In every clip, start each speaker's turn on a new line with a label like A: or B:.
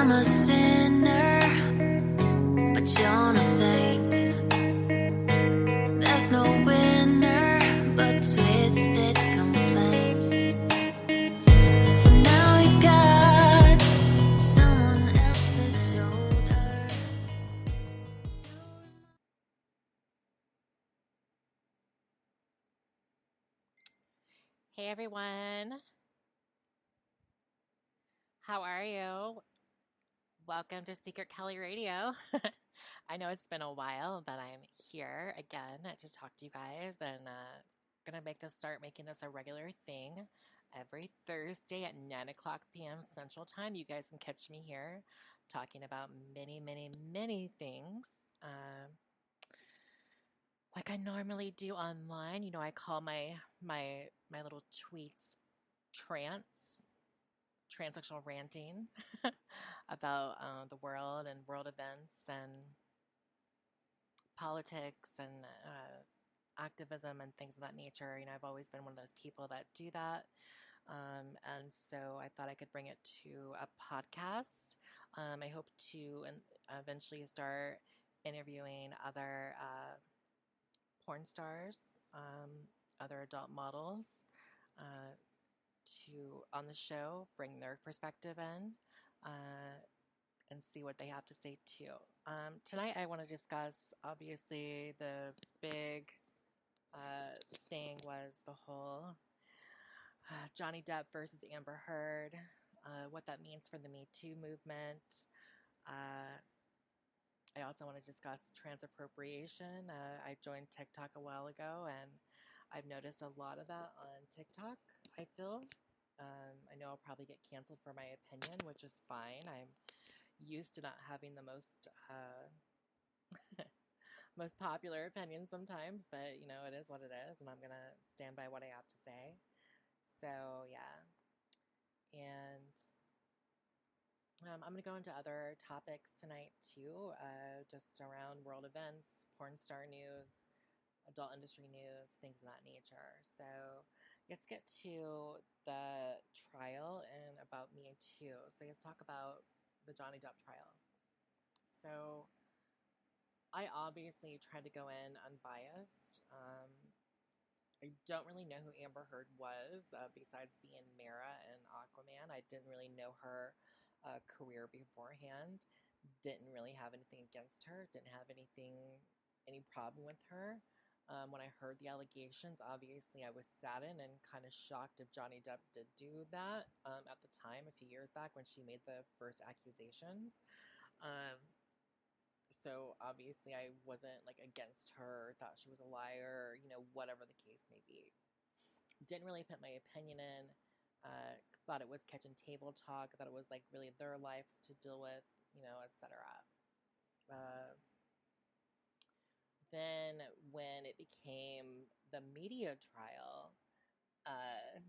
A: I'm a sinner, but you're no saint. There's no winner but twisted complaints. So now you got someone else's shoulder.
B: Hey everyone, how are you? Welcome to Secret Kelly Radio. I know it's been a while, but I'm here again to talk to you guys, and gonna start making this a regular thing every Thursday at 9 o'clock p.m. Central Time. You guys can catch me here talking about many, many, many things. Like I normally do online. You know, I call my little tweets trance. Transsexual ranting about the world and world events and politics and activism and things of that nature. You know, I've always been one of those people that do that. And so I thought I could bring it to a podcast. I hope to eventually start interviewing other porn stars, other adult models, uh, to on the show, bring their perspective in, and see what they have to say too. Tonight, I want to discuss obviously the big thing was the whole Johnny Depp versus Amber Heard, what that means for the Me Too movement. I also want to discuss trans appropriation. I joined TikTok a while ago, and I've noticed a lot of that on TikTok, I feel. I know I'll probably get canceled for my opinion, which is fine. I'm used to not having the most popular opinion sometimes, but you know, it is what it is, and I'm gonna stand by what I have to say. So yeah, and I'm gonna go into other topics tonight too, just around world events, porn star news, adult industry news, things of that nature. So let's get to the trial and about Me Too. So let's talk about the Johnny Depp trial. So I obviously tried to go in unbiased. I don't really know who Amber Heard was, besides being Mara and Aquaman. I didn't really know her career beforehand. Didn't really have anything against her. Didn't have any problem with her. When I heard the allegations, obviously I was saddened and kind of shocked if Johnny Depp did do that at the time, a few years back when she made the first accusations. Um, so obviously I wasn't like against her, thought she was a liar, you know, whatever the case may be. Didn't really put my opinion in. Thought it was kitchen table talk. Thought it was like really their lives to deal with, you know, etc. Uh, then when it became the media trial, uh,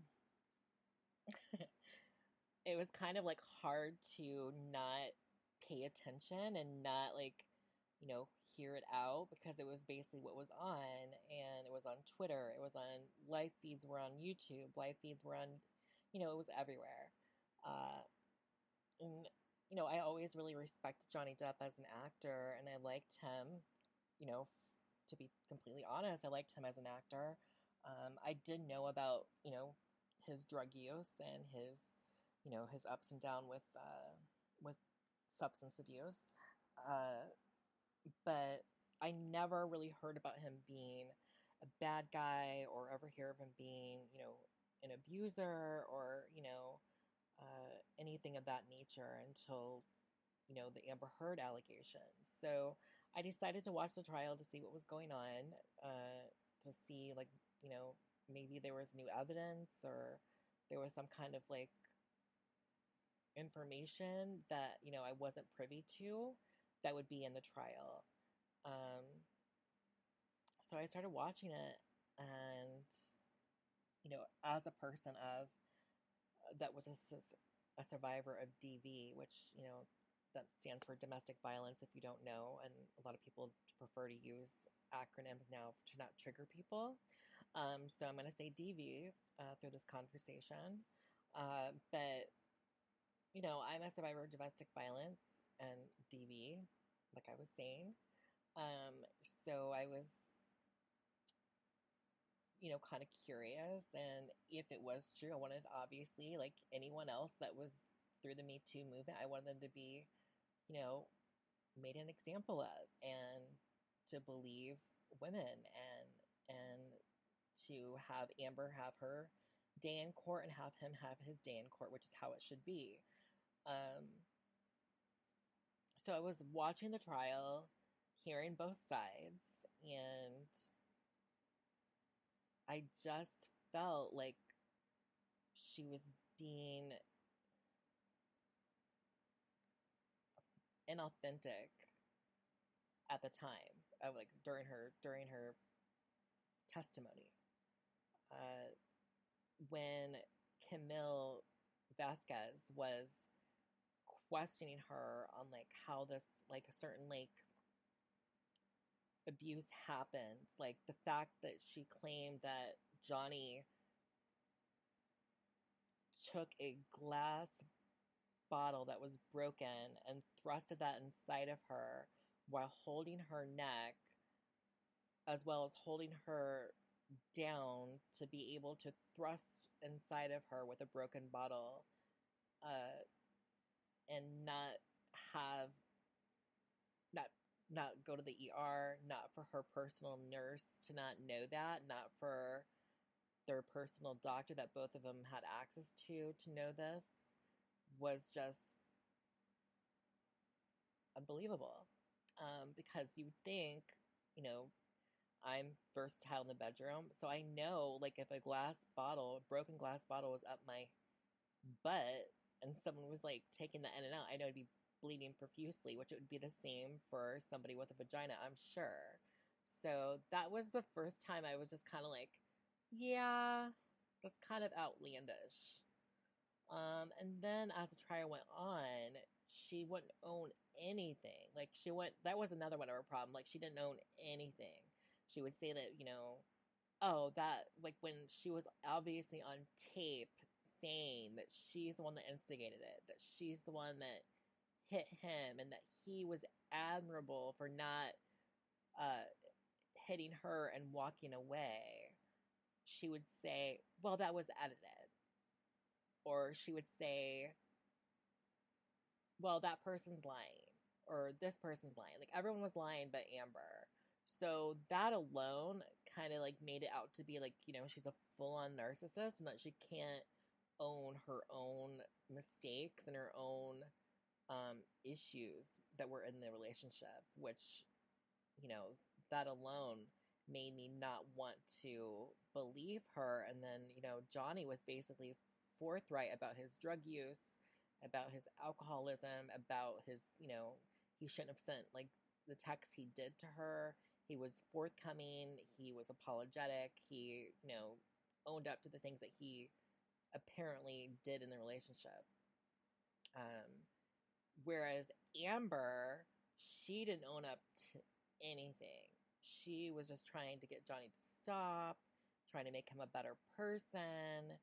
B: it was kind of like hard to not pay attention and not like, you know, hear it out because it was basically what was on, and it was on Twitter, it was on live feeds, were on YouTube, live feeds were on, you know, it was everywhere. Uh, and you know, I always really respected Johnny Depp as an actor, and I liked him. You know, to be completely honest, I liked him as an actor. I did know about, you know, his drug use and his, you know, his ups and downs with substance abuse, uh, but I never really heard about him being a bad guy or ever hear of him being, you know, an abuser or, you know, anything of that nature until, you know, the Amber Heard allegations. So I decided to watch the trial to see what was going on, to see, like, you know, maybe there was new evidence or there was some kind of like information that, you know, I wasn't privy to that would be in the trial. Um, so I started watching it, and, you know, as a person of that was a survivor of DV, which, you know, that stands for domestic violence if you don't know, and a lot of people prefer to use acronyms now to not trigger people. So I'm going to say DV through this conversation. But I'm a survivor of domestic violence and DV, like I was saying. So I was, kind of curious. And if it was true, I wanted, obviously, like anyone else that was through the Me Too movement, I wanted them to be, you know, made an example of, and to believe women, and to have Amber have her day in court and have him have his day in court, which is how it should be. Um, so I was watching the trial, hearing both sides, and I just felt like she was being inauthentic at the time of, like, during her testimony. Uh, when Camille Vasquez was questioning her on, like, how this, like, a certain, like, abuse happened, like the fact that she claimed that Johnny took a glass bottle that was broken and thrusted that inside of her while holding her neck, as well as holding her down to be able to thrust inside of her with a broken bottle, uh, and not have not not go to the ER, not for her personal nurse to not know that, not for their personal doctor that both of them had access to know this, was just unbelievable. Because you would think, you know, I'm versatile in the bedroom, so I know, like, if a broken glass bottle was up my butt and someone was, like, taking the in and out, I know I'd be bleeding profusely, which it would be the same for somebody with a vagina, I'm sure. So that was the first time I was just kind of like, yeah, that's kind of outlandish. And then as the trial went on, she wouldn't own anything. Like, that was another one of her problem. Like, she didn't own anything. She would say that, oh, that, like, when she was obviously on tape saying that she's the one that instigated it, that she's the one that hit him, and that he was admirable for not uh, hitting her and walking away, she would say, well, that was edited. Or she would say, well, that person's lying, or this person's lying. Like, everyone was lying but Amber. So that alone kind of, like, made it out to be like, she's a full-on narcissist, and that she can't own her own mistakes and her own issues that were in the relationship, which, that alone made me not want to believe her. And then, Johnny was basically forthright about his drug use, about his alcoholism, about his, he shouldn't have sent, like, the text he did to her. He was forthcoming. He was apologetic. He, owned up to the things that he apparently did in the relationship. Whereas Amber, she didn't own up to anything. She was just trying to get Johnny to stop, trying to make him a better person.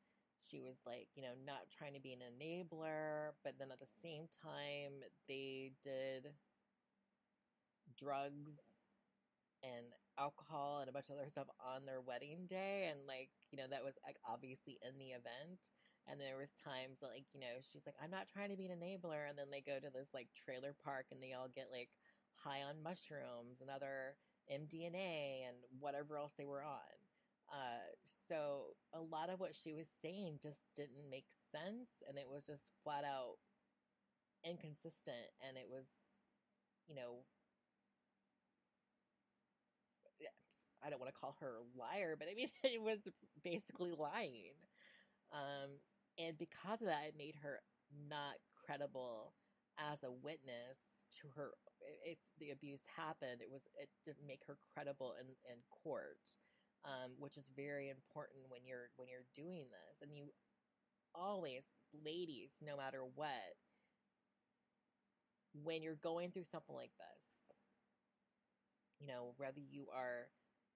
B: She was, like, not trying to be an enabler, but then at the same time, they did drugs and alcohol and a bunch of other stuff on their wedding day, and, like, that was, like, obviously in the event. And there was times that, like, she's like, I'm not trying to be an enabler, and then they go to this, like, trailer park and they all get, like, high on mushrooms and other MDMA and whatever else they were on. So a lot of what she was saying just didn't make sense, and it was just flat out inconsistent, and it was, you know, I don't want to call her a liar, but I mean, it was basically lying. And because of that, it made her not credible as a witness to her. If the abuse happened, it didn't make her credible in court, which is very important when you're doing this. And you always, ladies, no matter what, when you're going through something like this, whether you are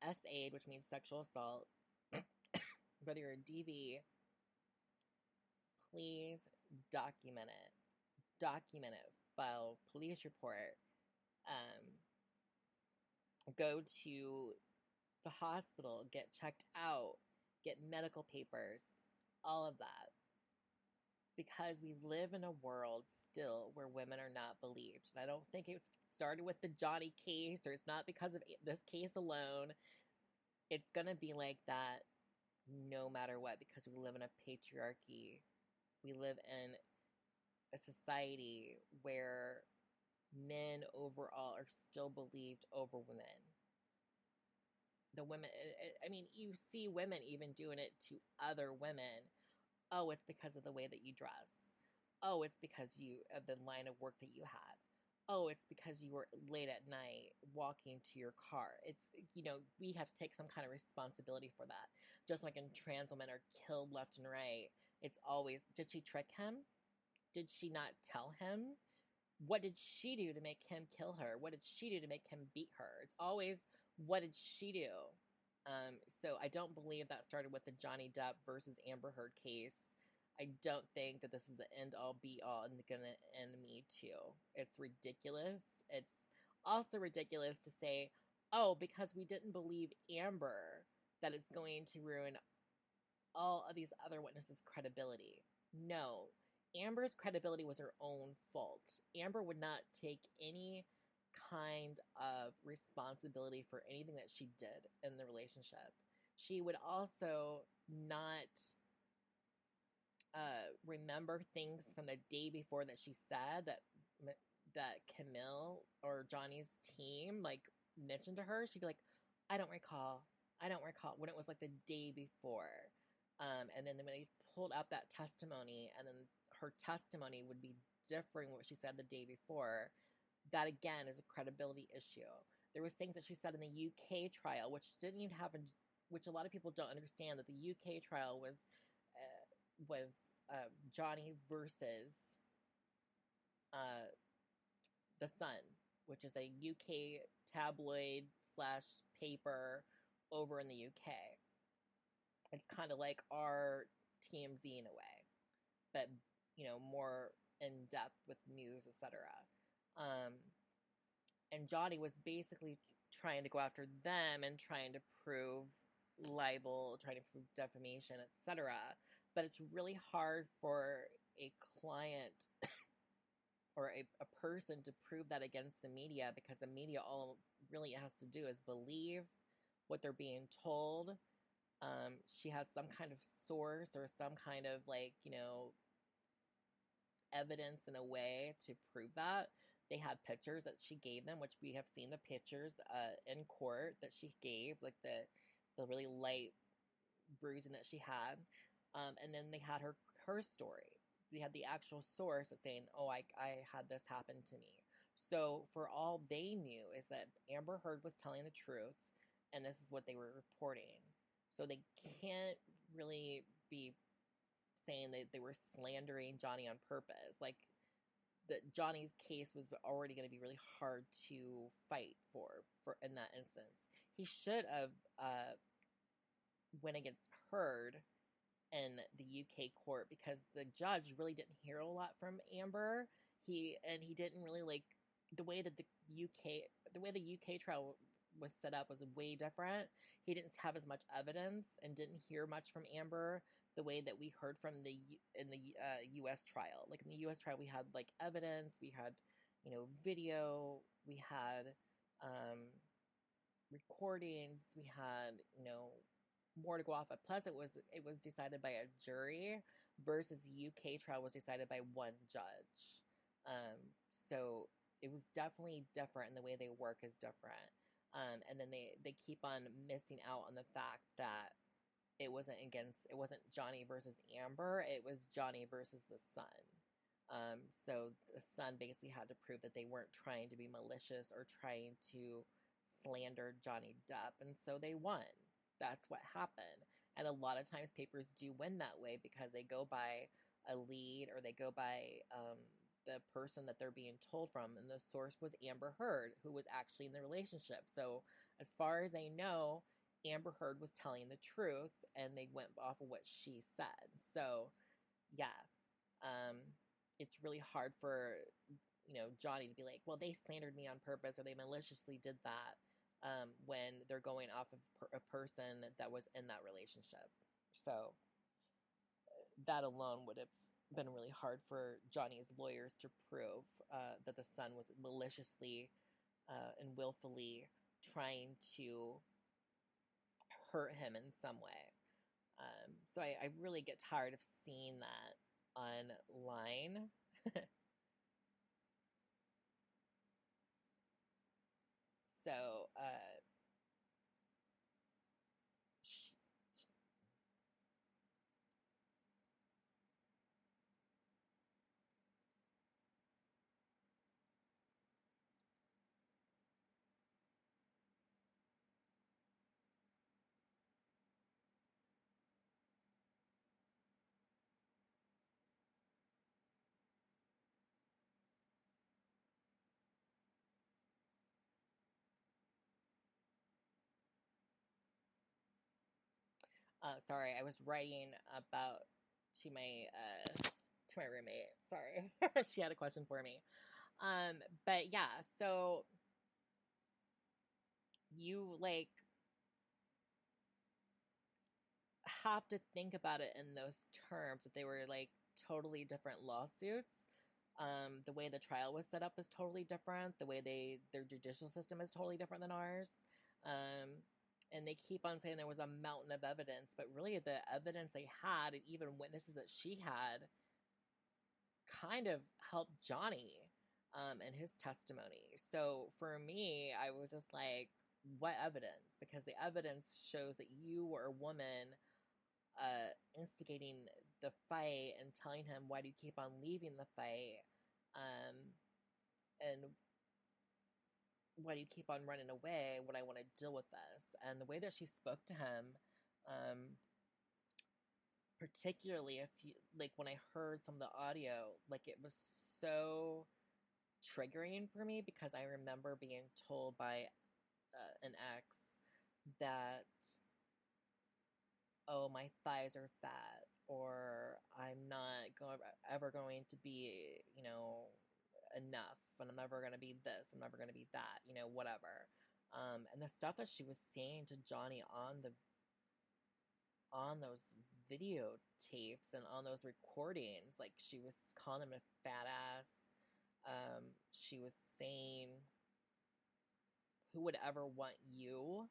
B: SA'd, which means sexual assault, whether you're a DV, please document it. document it, file police report, go to the hospital, get checked out, get medical papers, all of that. Because we live in a world still where women are not believed. And I don't think it started with the Johnny case, or it's not because of this case alone. It's going to be like that no matter what, because we live in a patriarchy. We live in a society where men overall are still believed over women. The women, I mean, you see women even doing it to other women. Oh, it's because of the way that you dress. Oh, it's because of the line of work that you had. Oh, it's because you were late at night walking to your car. It's, we have to take some kind of responsibility for that. Just like in trans women are killed left and right. It's always, did she trick him? Did she not tell him? What did she do to make him kill her? What did she do to make him beat her? It's always, what did she do? So I don't believe that started with the Johnny Depp versus Amber Heard case. I don't think that this is the end-all, be-all, and going to end Me Too. It's ridiculous. It's also ridiculous to say, oh, because we didn't believe Amber, that it's going to ruin all of these other witnesses' credibility. No. Amber's credibility was her own fault. Amber would not take any kind of responsibility for anything that she did in the relationship. She would also not remember things from the day before that she said that Camille or Johnny's team mentioned to her. She'd be like, I don't recall, when it was like the day before. And then when they pulled up that testimony, and then her testimony would be different from what she said the day before. That again is a credibility issue. There was things that she said in the UK trial, which didn't even happen, which a lot of people don't understand, that the UK trial was Johnny versus The Sun, which is a UK tabloid / paper over in the UK. It's kind of like our TMZ in a way, but more in depth with news, etc. And Johnny was basically trying to go after them and trying to prove libel, trying to prove defamation, etc. But it's really hard for a client or a person to prove that against the media, because the media all really has to do is believe what they're being told. She has some kind of source or some kind of evidence in a way to prove that. They had pictures that she gave them, which we have seen the pictures in court that she gave, like the really light bruising that she had. And then they had her story. They had the actual source that's saying, oh, I had this happen to me. So for all they knew is that Amber Heard was telling the truth, and this is what they were reporting. So they can't really be saying that they were slandering Johnny on purpose. That Johnny's case was already going to be really hard to fight for in that instance. He should have went against Heard in the UK court, because the judge really didn't hear a lot from Amber. He didn't really the way the UK trial was set up was way different. He didn't have as much evidence and didn't hear much from Amber the way that we heard from in the U.S. trial. Like in the U.S. trial, we had evidence, we had video, we had recordings, we had more to go off of. Plus, it was decided by a jury, versus the UK trial was decided by one judge. So it was definitely different, and the way they work is different. And then they keep on missing out on the fact that it wasn't Johnny versus Amber, it was Johnny versus the Sun. So the Sun basically had to prove that they weren't trying to be malicious or trying to slander Johnny Depp, and so they won. That's what happened. And a lot of times papers do win that way, because they go by a lead, or they go by the person that they're being told from, and the source was Amber Heard, who was actually in the relationship. So as far as they know, Amber Heard was telling the truth, and they went off of what she said. So yeah, it's really hard for, Johnny to be like, well, they slandered me on purpose or they maliciously did that, when they're going off of a person that was in that relationship. So that alone would have been really hard for Johnny's lawyers to prove, that the son was maliciously, and willfully trying to hurt him in some way. So I really get tired of seeing that online. So, sorry, I was writing about to my roommate. Sorry, she had a question for me. But yeah, so you like have to think about it in those terms, that they were like totally different lawsuits. The way the trial was set up is totally different. The way their judicial system is totally different than ours. And they keep on saying there was a mountain of evidence, but really the evidence they had, and even witnesses that she had, kind of helped Johnny, and his testimony. So for me, I was just like, what evidence? Because the evidence shows that you were a woman, instigating the fight and telling him, why do you keep on leaving the fight? And why do you keep on running away when I want to deal with this? And the way that she spoke to him, particularly if you, like, when I heard some of the audio, like, it was so triggering for me, because I remember being told by an ex that, oh, my thighs are fat, or I'm not ever going to be, enough, and I'm never going to be this, I'm never going to be that, whatever. And the stuff that she was saying to Johnny on those videotapes and on those recordings, like, she was calling him a fat ass. She was saying, who would ever want you?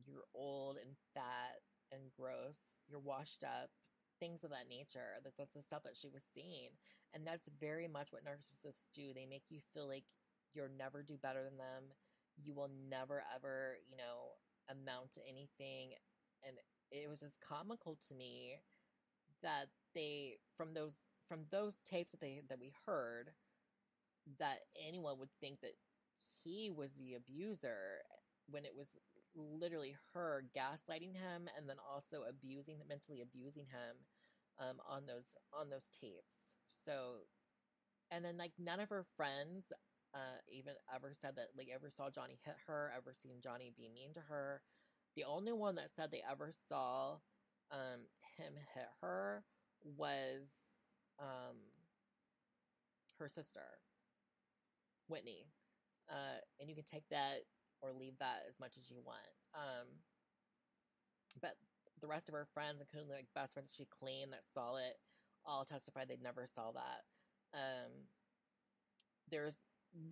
B: You're old and fat and gross. You're washed up. Things of that nature. That's the stuff that she was seeing. And that's very much what narcissists do. They make you feel like you'll never do better than them. You will never, ever, amount to anything. And it was just comical to me that from those tapes that we heard, that anyone would think that he was the abuser, when it was literally her gaslighting him and then also mentally abusing him, on those tapes. So, and then, like, none of her friends even ever said that, like, ever saw Johnny hit her, ever seen Johnny be mean to her. The only one that said they ever saw him hit her was her sister, Whitney. And you can take that or leave that as much as you want. But the rest of her friends, including, like, best friends she claimed that saw it, all testified they never saw that. There's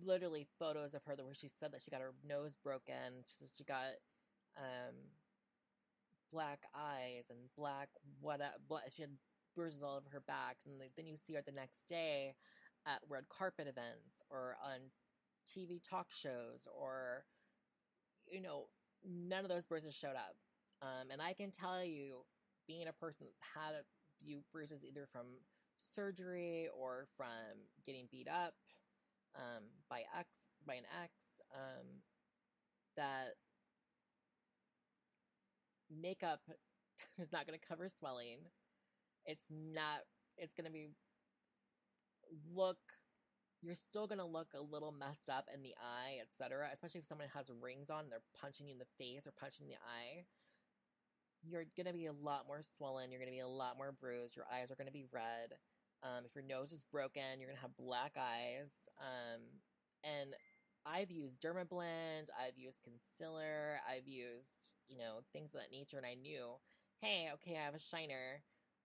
B: literally photos of her where she said that she got her nose broken. She says she got black eyes and she had bruises all over her back. And then you see her the next day at red carpet events or on TV talk shows, or, none of those bruises showed up. And I can tell you, being a person that had a few bruises either from surgery or from getting beat up by an ex, that makeup is not going to cover swelling. It's going to be you're still going to look a little messed up in the eye, etc. Especially if someone has rings on and they're punching you in the face or punching in the eye. You're going to be a lot more swollen. You're going to be a lot more bruised. Your eyes are going to be red. If your nose is broken, you're going to have black eyes. And I've used Dermablend, I've used concealer, I've used, things of that nature. And I knew, hey, okay, I have a shiner.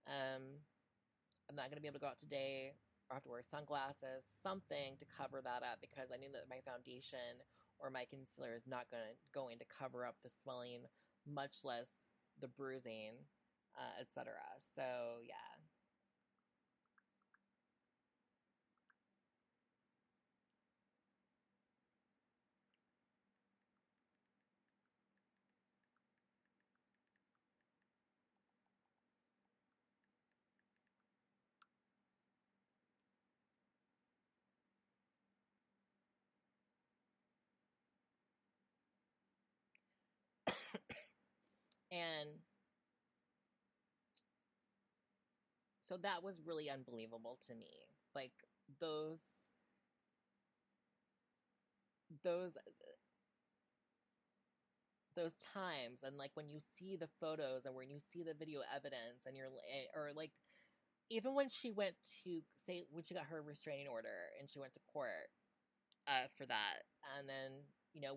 B: I'm not going to be able to go out today, or have to wear sunglasses, something to cover that up, because I knew that my foundation or my concealer is not going to cover up the swelling, much less the bruising, etc. So yeah. And so that was really unbelievable to me. Like those those times, and like when you see the photos and when you see the video evidence, and or like, even when she went to say, when she got her restraining order and she went to court, for that, and then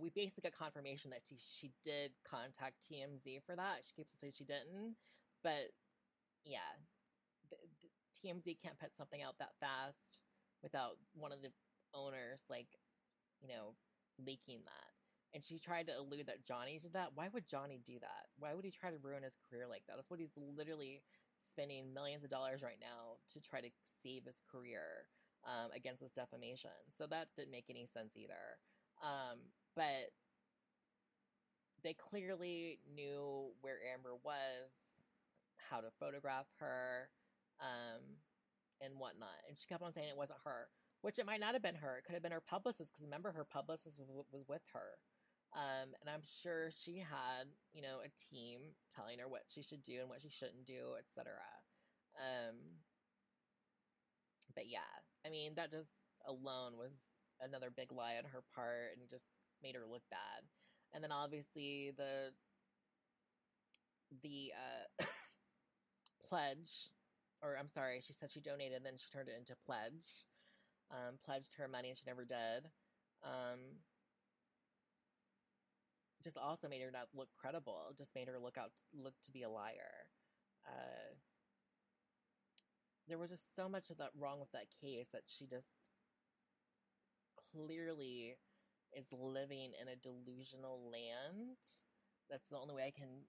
B: we basically got confirmation that she did contact TMZ for that. She keeps saying she didn't, but yeah, the TMZ can't put something out that fast without one of the owners, like, leaking that. And she tried to allude that Johnny did that. Why would Johnny do that? Why would he try to ruin his career like that? That's what he's literally spending millions of dollars right now to try to save his career, against this defamation. So that didn't make any sense either. But they clearly knew where Amber was, how to photograph her, um, and whatnot. And she kept on saying it wasn't her, which it might not have been her. It could have been her publicist, because remember, her publicist was with her. And I'm sure she had, a team telling her what she should do and what she shouldn't do, etc. But yeah, I mean, that just alone was another big lie on her part, and just made her look bad. And then obviously the pledge, or I'm sorry, she said she donated, and then she turned it into pledge. Pledged her money and she never did. Just also made her not look credible. Just made her look to be a liar. There was just so much of that wrong with that case, that she just clearly is living in a delusional land. That's the only way I can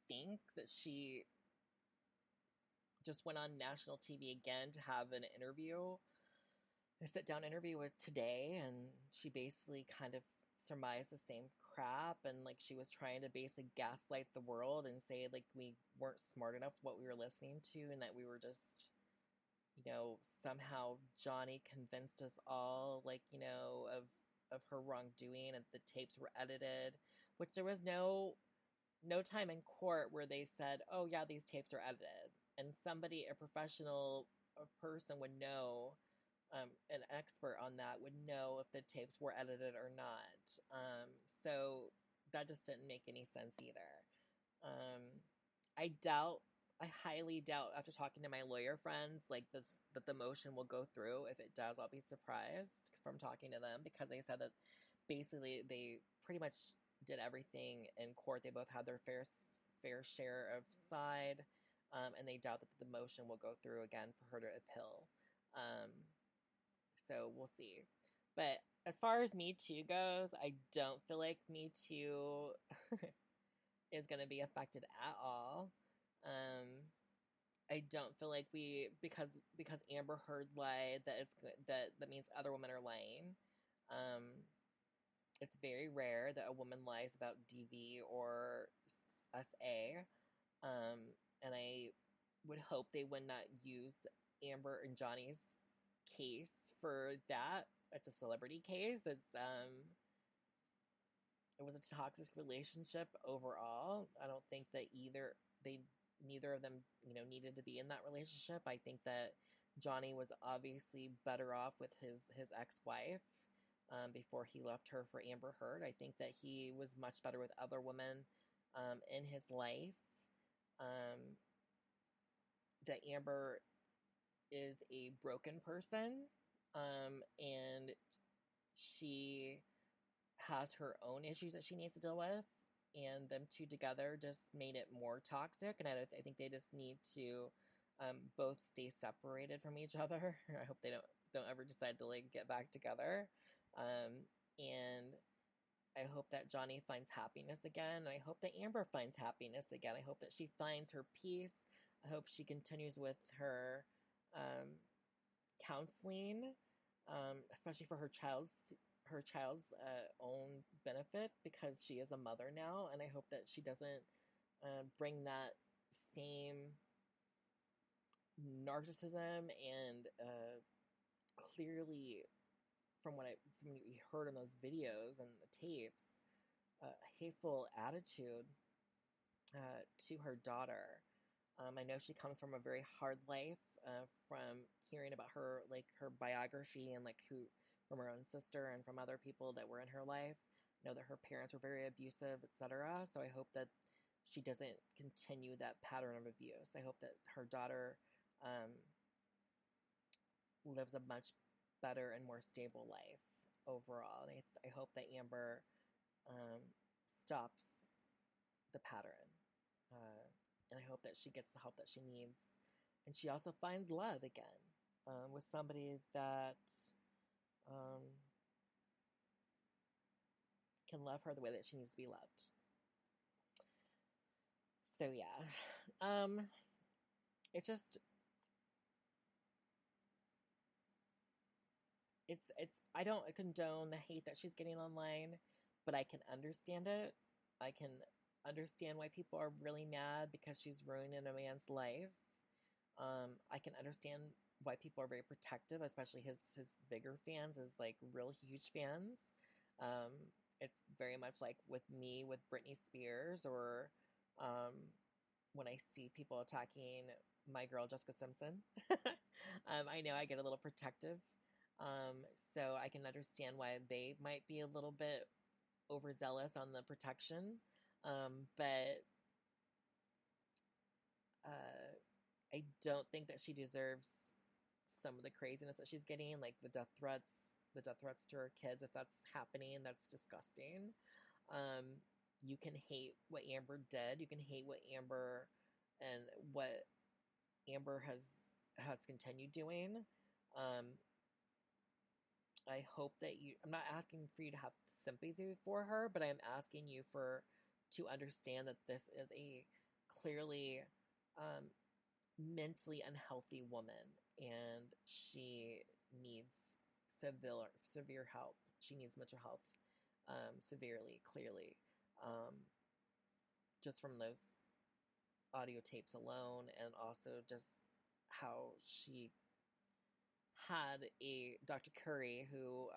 B: think, that she just went on national TV again to have an interview, a sit-down interview with Today, and she basically kind of surmised the same crap, and like she was trying to basically gaslight the world and say like we weren't smart enough what we were listening to, and that we were just, somehow Johnny convinced us all, like, of her wrongdoing, and the tapes were edited, which there was no time in court where they said, oh yeah, these tapes are edited. And somebody, a professional, a person would know, an expert on that would know if the tapes were edited or not. So that just didn't make any sense either. Um, I highly doubt, after talking to my lawyer friends, like this, that the motion will go through. If it does, I'll be surprised from talking to them, because they said that basically they pretty much did everything in court. They both had their fair share of side, and they doubt that the motion will go through again for her to appeal. So we'll see. But as far as Me Too goes, I don't feel like Me Too is going to be affected at all. I don't feel like because Amber Heard lied, that means other women are lying. It's very rare that a woman lies about DV or SA. And I would hope they would not use Amber and Johnny's case for that. It's a celebrity case. It was a toxic relationship overall. I don't think that neither of them, needed to be in that relationship. I think that Johnny was obviously better off with his ex-wife, before he left her for Amber Heard. I think that he was much better with other women, in his life. That Amber is a broken person, and she has her own issues that she needs to deal with, and them two together just made it more toxic. And I think they just need to both stay separated from each other. I hope they don't ever decide to like get back together. And I hope that Johnny finds happiness again. I hope that Amber finds happiness again. I hope that she finds her peace. I hope she continues with her counseling, especially for her child's own benefit, because she is a mother now, and I hope that she doesn't bring that same narcissism and clearly, from what you heard in those videos and the tapes, hateful attitude to her daughter. I know she comes from a very hard life, from hearing about her biography and from her own sister and from other people that were in her life. I know that her parents were very abusive, etc. So I hope that she doesn't continue that pattern of abuse. I hope that her daughter lives a much better and more stable life overall. And I hope that Amber stops the pattern. And I hope that she gets the help that she needs. And she also finds love again with somebody that can love her the way that she needs to be loved. So yeah, it's just it's I don't condone the hate that she's getting online, but I can understand it. I can understand why people are really mad because she's ruining a man's life. I can understand why people are very protective, especially his bigger fans, his like real huge fans. It's very much like with me with Britney Spears, or when I see people attacking my girl Jessica Simpson. I know I get a little protective, so I can understand why they might be a little bit overzealous on the protection, but I don't think that she deserves some of the craziness that she's getting, like the death threats to her kids. If that's happening, that's disgusting. You can hate what Amber did. You can hate what Amber has continued doing. I hope that I'm not asking for you to have sympathy for her, but I'm asking you to understand that this is a clearly mentally unhealthy woman, and she needs severe help. She needs mental health severely, clearly, just from those audio tapes alone, and also just how she had a Dr. Curry who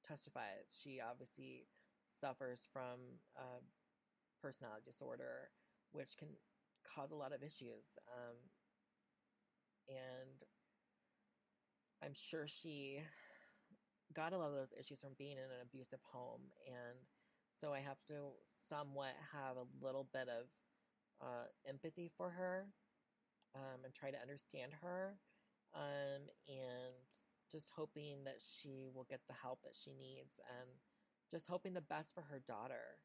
B: testified. She obviously suffers from personality disorder, which can cause a lot of issues. And I'm sure she got a lot of those issues from being in an abusive home. And so I have to somewhat have a little bit of empathy for her, and try to understand her, and just hoping that she will get the help that she needs, and just hoping the best for her daughter,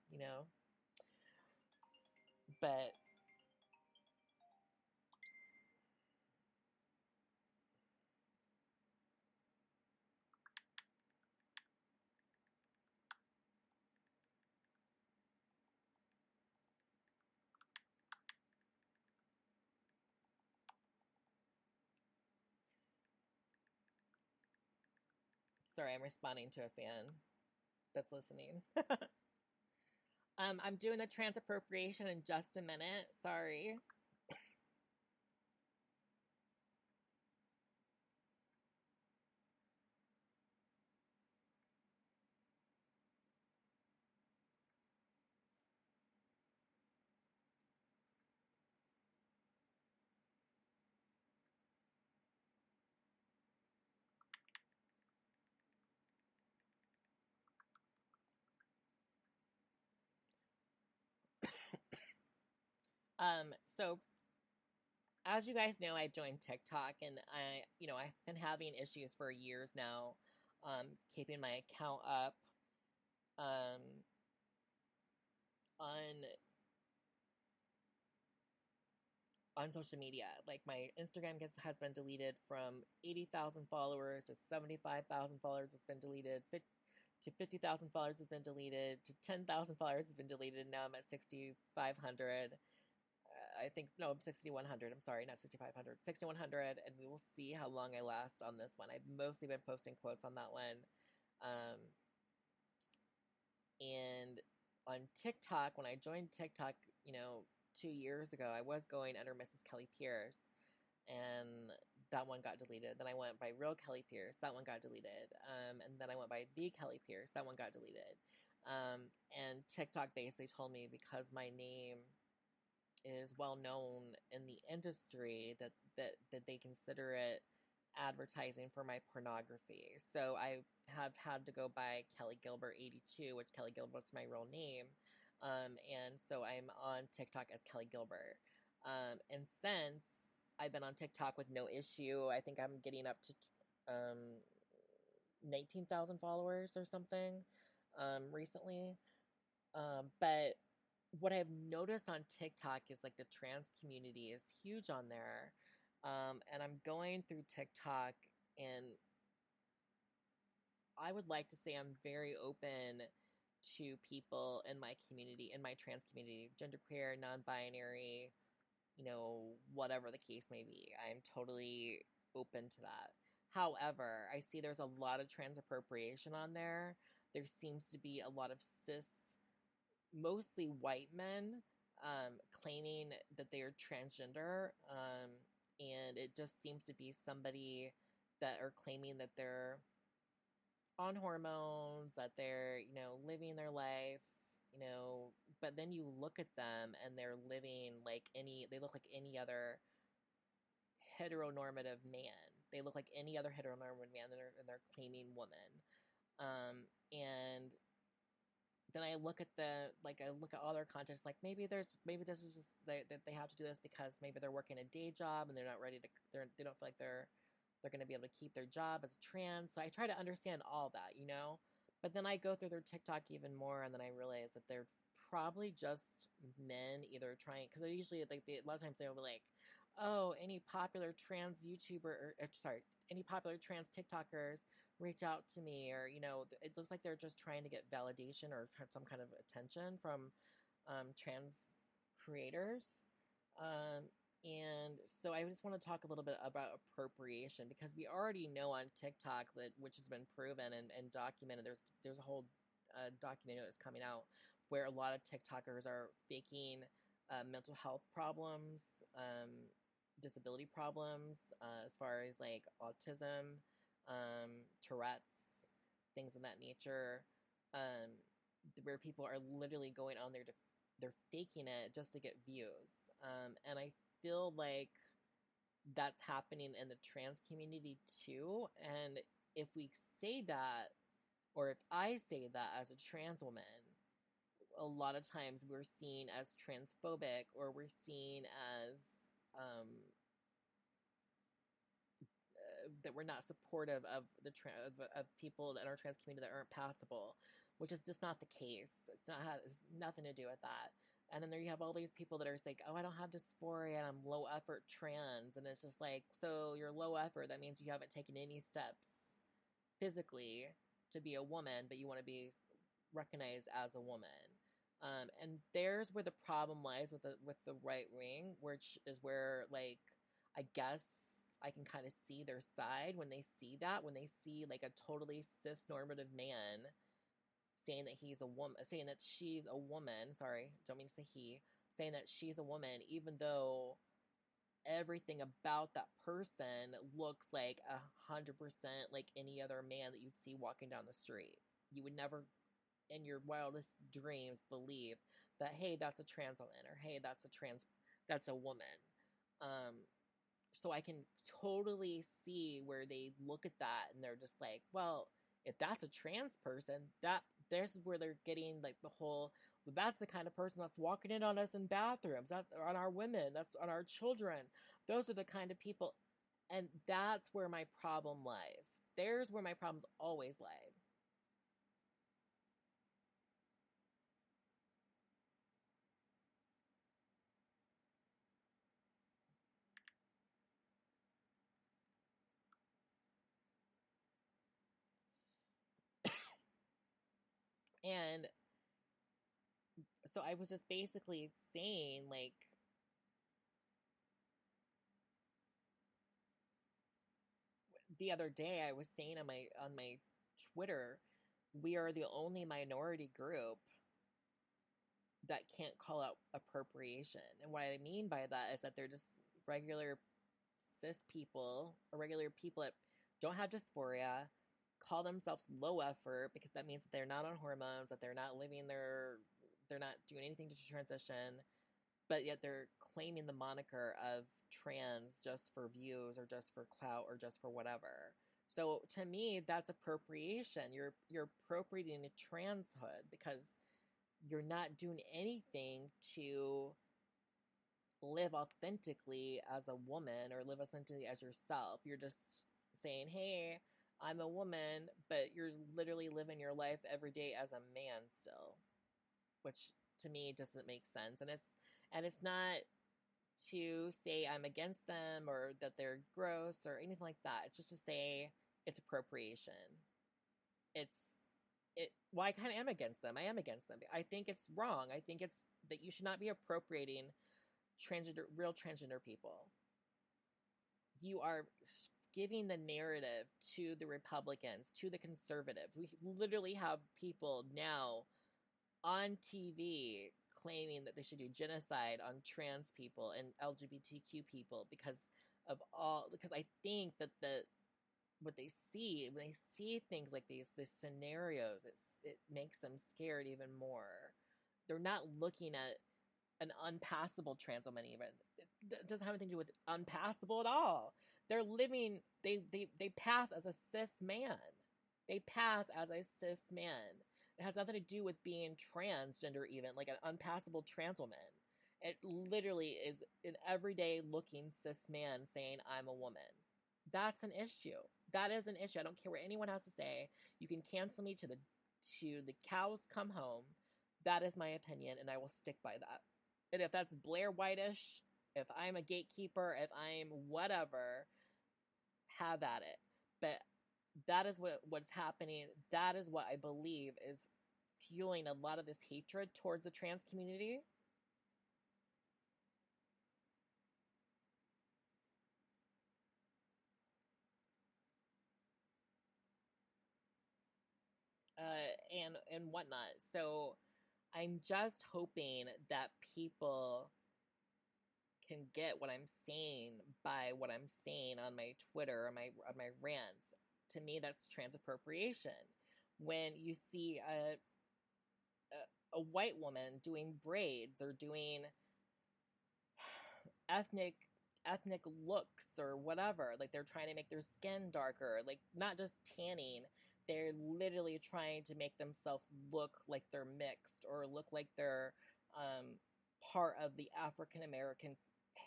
B: But sorry, I'm responding to a fan that's listening. I'm doing the trans appropriation in just a minute. Sorry. So as you guys know, I joined TikTok, and I've been having issues for years now, keeping my account up, um, on social media. Like, my Instagram has been deleted from 80,000 followers to 75,000 followers. It's been deleted to 50,000 followers. Has been deleted to 10,000 followers. Has been deleted. Now I'm at 6,500. I think, no, 6,100. I'm sorry, not 6,500. 6,100, and we will see how long I last on this one. I've mostly been posting quotes on that one. And on TikTok, when I joined TikTok, 2 years ago, I was going under Mrs. Kelly Pierce, and that one got deleted. Then I went by Real Kelly Pierce. That one got deleted. And then I went by The Kelly Pierce. That one got deleted. And TikTok basically told me, because my name is well known in the industry, that they consider it advertising for my pornography. So I have had to go by Kelly Gilbert 82, which Kelly Gilbert's my real name. And so I'm on TikTok as Kelly Gilbert. And since I've been on TikTok with no issue, I think I'm getting up to 19,000 followers or something recently. But what I've noticed on TikTok is, like, the trans community is huge on there. And I'm going through TikTok, and I would like to say I'm very open to people in my community, in my trans community, genderqueer, non-binary, whatever the case may be. I'm totally open to that. However, I see there's a lot of trans appropriation on there. There seems to be a lot of cis, mostly white men, claiming that they are transgender, and it just seems to be somebody that are claiming that they're on hormones, that they're, living their life, but then you look at them and they're living they look like any other heteronormative man. They look like any other heteronormative man, and they're claiming woman. And then I look at all their content. Like, maybe this is just that they have to do this because maybe they're working a day job and they're not ready to. They don't feel like they're going to be able to keep their job as a trans. So I try to understand all that, But then I go through their TikTok even more, and then I realize that they're probably just men either trying, because they usually, like, a lot of times they'll be like, oh, any popular trans YouTuber, any popular trans TikTokers reach out to me, or, it looks like they're just trying to get validation or some kind of attention from trans creators. And so I just want to talk a little bit about appropriation, because we already know on TikTok, which has been proven and documented. There's a whole documentary that's coming out where a lot of TikTokers are faking mental health problems, disability problems, as far as, like, autism, Tourette's, things of that nature, where people are literally going on there they're faking it just to get views. And I feel like that's happening in the trans community too. And if we say that, or if I say that as a trans woman, a lot of times we're seen as transphobic, or we're seen as that we're not supportive of of people in our trans community that aren't passable, which is just not the case. It's nothing to do with that. And then there you have all these people that are like, oh, I don't have dysphoria and I'm low effort trans. And it's just like, so you're low effort. That means you haven't taken any steps physically to be a woman, but you want to be recognized as a woman. And there's where the problem lies with the right wing, which is where, like, I guess I can kind of see their side when they see, like, a totally cis-normative man saying that he's a woman, saying that she's a woman, sorry, don't mean to say he, saying that she's a woman, even though everything about that person looks like 100% like any other man that you'd see walking down the street. You would never, in your wildest dreams, believe that, hey, that's a trans woman, or hey, that's a woman. So I can totally see where they look at that and they're just like, well, if that's a trans person, this is where they're getting, like, the whole, that's the kind of person that's walking in on us in bathrooms, that's on our women, that's on our children. Those are the kind of people, and that's where my problem lies. There's where my problems always lie. And so I was just basically saying, like, the other day I was saying on my Twitter, we are the only minority group that can't call out appropriation. And what I mean by that is that they're just regular cis people or regular people that don't have dysphoria, call themselves low effort because that means that they're not on hormones, that they're not they're not doing anything to transition, but yet they're claiming the moniker of trans just for views or just for clout or just for whatever. So to me, that's appropriation. You're appropriating a transhood because you're not doing anything to live authentically as a woman or live authentically as yourself. You're just saying, hey, I'm a woman, but you're literally living your life every day as a man still, which to me doesn't make sense. And it's not to say I'm against them or that they're gross or anything like that. It's just to say it's appropriation. It's well, I kind of am against them. I am against them. I think it's wrong. I think it's that you should not be appropriating real transgender people. You are giving the narrative to the Republicans, to the conservatives. We literally have people now on TV claiming that they should do genocide on trans people and LGBTQ people because I think that what they see when they see things like these scenarios, it makes them scared even more. They're not looking at an unpassable trans woman even. It doesn't have anything to do with unpassable at all. They're living, they pass as a cis man. They pass as a cis man. It has nothing to do with being transgender even, like an unpassable trans woman. It literally is an everyday looking cis man saying, I'm a woman. That's an issue. That is an issue. I don't care what anyone has to say. You can cancel me to the cows come home. That is my opinion, and I will stick by that. And if that's Blair White-ish, if I'm a gatekeeper, if I'm whatever, have at it. But that is what's happening. That is what I believe is fueling a lot of this hatred towards the trans community. And whatnot. So I'm just hoping that people can get what I'm saying by what I'm saying on my Twitter, on my rants. To me, that's trans appropriation. When you see a white woman doing braids or doing ethnic looks or whatever, like they're trying to make their skin darker, like not just tanning, they're literally trying to make themselves look like they're mixed or look like they're part of the African American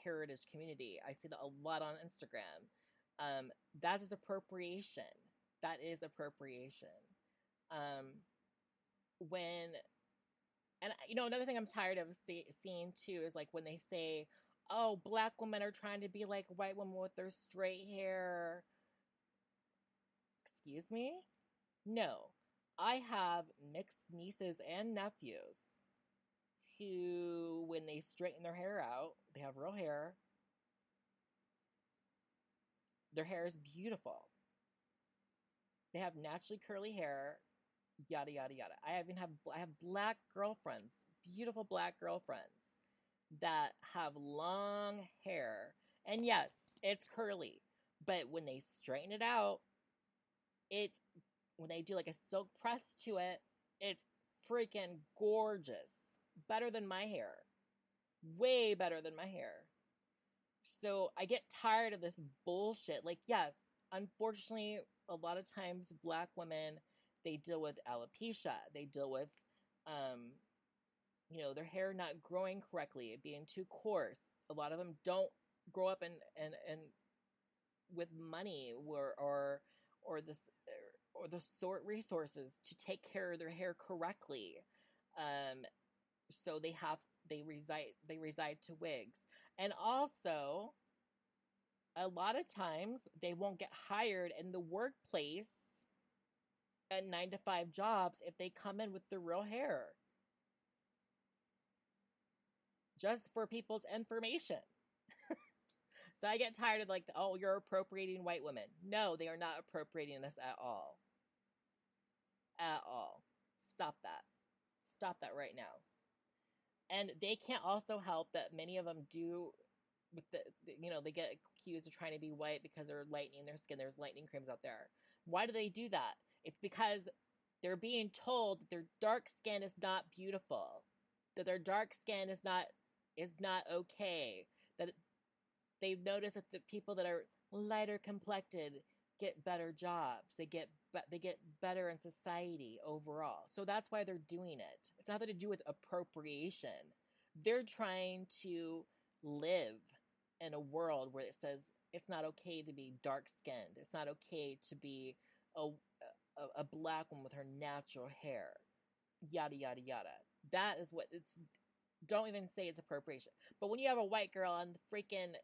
B: heritage community. I see that a lot on Instagram. That is appropriation. That is appropriation. Um, when and another thing I'm tired of seeing too is like when they say, "Oh, black women are trying to be like white women with their straight hair." Excuse me? No. I have mixed nieces and nephews who, when they straighten their hair out, they have real hair. Their hair is beautiful. They have naturally curly hair, yada yada yada. I have black girlfriends, beautiful black girlfriends that have long hair. And yes, it's curly, but when they straighten it out, when they do like a silk press to it, it's freaking gorgeous. Better than my hair. Way better than my hair. So I get tired of this bullshit. Like, yes, unfortunately, a lot of times black women, they deal with alopecia. They deal with, their hair not growing correctly, being too coarse. A lot of them don't grow up and with money or this or the sort resources to take care of their hair correctly. So they reside to wigs. And also, a lot of times they won't get hired in the workplace at 9 to 5 jobs if they come in with the real hair. Just for people's information. So I get tired of like, oh, you're appropriating white women. No, they are not appropriating us at all. At all. Stop that. Stop that right now. And they can't also help that many of them do with they get accused of trying to be white because they're lightening their skin. There's lightening creams out there. Why do they do that? It's because they're being told that their dark skin is not beautiful, that their dark skin is not okay, that they've noticed that the people that are lighter complected get better jobs. They get better in society overall. So that's why they're doing it. It's nothing to do with appropriation. They're trying to live in a world where it says it's not okay to be dark-skinned. It's not okay to be a black woman with her natural hair. Yada, yada, yada. That is what it's... Don't even say it's appropriation. But when you have a white girl on the freaking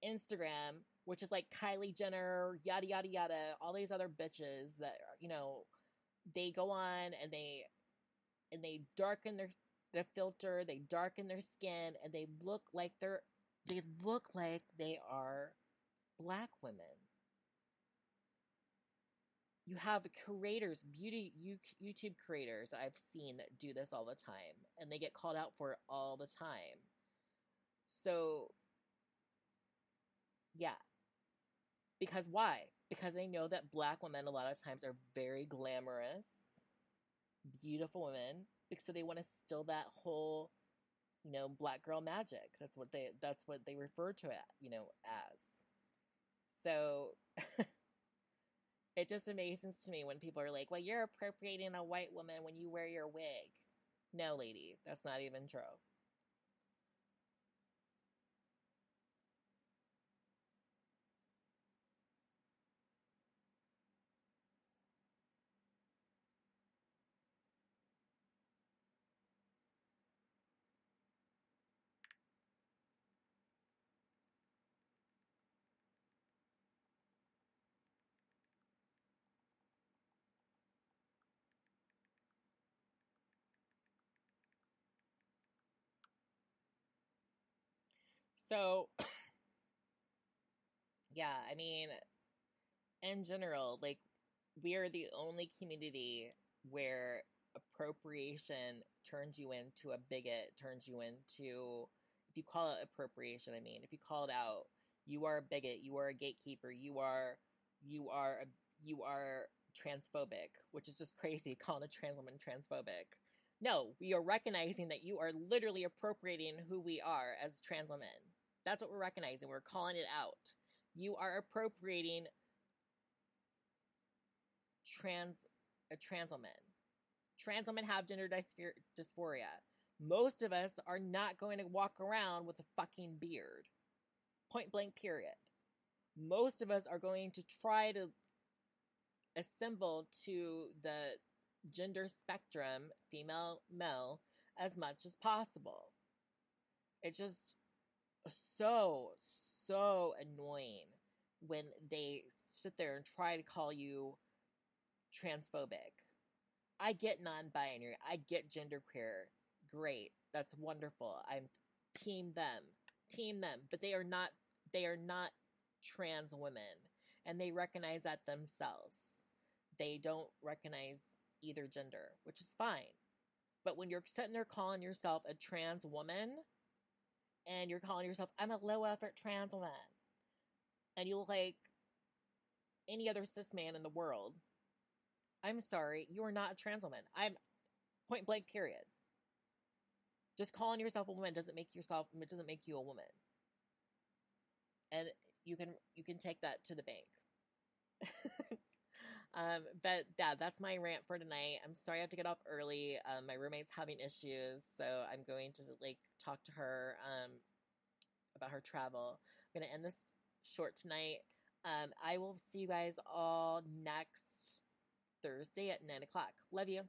B: Instagram, which is like Kylie Jenner, yada, yada, yada, all these other bitches that, they go on and they darken their filter, they darken their skin, and they look like they are black women. You have creators, beauty YouTube creators that I've seen that do this all the time, and they get called out for it all the time. So, yeah. Because why? Because they know that black women a lot of times are very glamorous, beautiful women, so they want to steal that whole, black girl magic. That's what they refer to it, as. So it just amazes to me when people are like, well, you're appropriating a white woman when you wear your wig. No, lady, that's not even true. So, yeah, I mean, in general, like, we are the only community where appropriation turns you into a bigot, turns you into, if you call it appropriation, I mean, if you call it out, you are a bigot, you are a gatekeeper, you are transphobic, which is just crazy, calling a trans woman transphobic. No, we are recognizing that you are literally appropriating who we are as trans women. That's what we're recognizing. We're calling it out. You are appropriating a trans woman. Trans women have gender dysphoria. Most of us are not going to walk around with a fucking beard. Point blank, period. Most of us are going to try to assemble to the gender spectrum, female, male, as much as possible. It's just so annoying when they sit there and try to call you transphobic. I get non-binary. I get genderqueer. Great. That's wonderful. I'm team them. But they are not trans women, and they recognize that themselves. They don't recognize either gender, which is fine. But when you're sitting there calling yourself a trans woman, and you're calling yourself, I'm a low effort trans woman, and you look like any other cis man in the world, I'm sorry, you are not a trans woman. I'm point blank, period. Just calling yourself a woman doesn't make you a woman. And you can take that to the bank. But yeah, that's my rant for tonight. I'm sorry I have to get off early. My roommate's having issues, so I'm going to talk to her about her travel. I'm going to end this short tonight. I will see you guys all next Thursday at 9 o'clock. Love you.